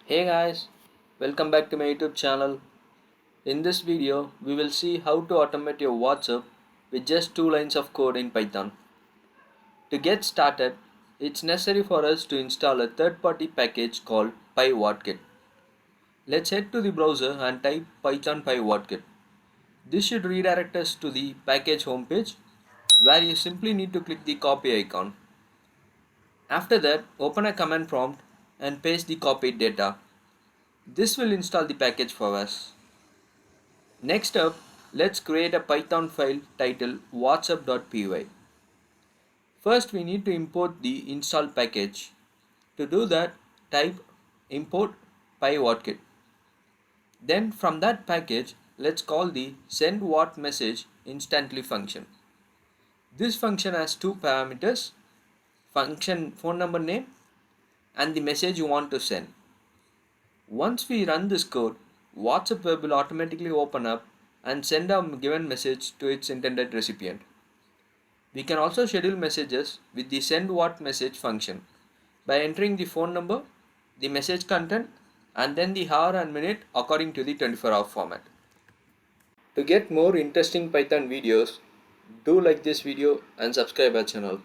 Hey guys, welcome back to my YouTube channel. In this video, we will see how to automate your WhatsApp with just 2 lines of code in Python. To get started, it's necessary for us to install a third-party package called PyWhatKit. Let's head to the browser and type Python PyWhatKit. This should redirect us to the package homepage where you simply need to click the copy icon. After that, open a command prompt and paste the copied data. This will install the package for us. Next up, let's create a Python file titled whatsapp.py. First, we need to import the installed package. To do that, type import pywhatkit. Then from that package, let's call the sendWhatMessage instantly function. This function has two parameters, function phone number name and the message you want to send. Once we run this code, WhatsApp web will automatically open up and send a given message to its intended recipient. We can also schedule messages with the sendWhatMessage function by entering the phone number, the message content, and then the hour and minute according to the 24-hour format. To get more interesting Python videos, do like this video and subscribe our channel.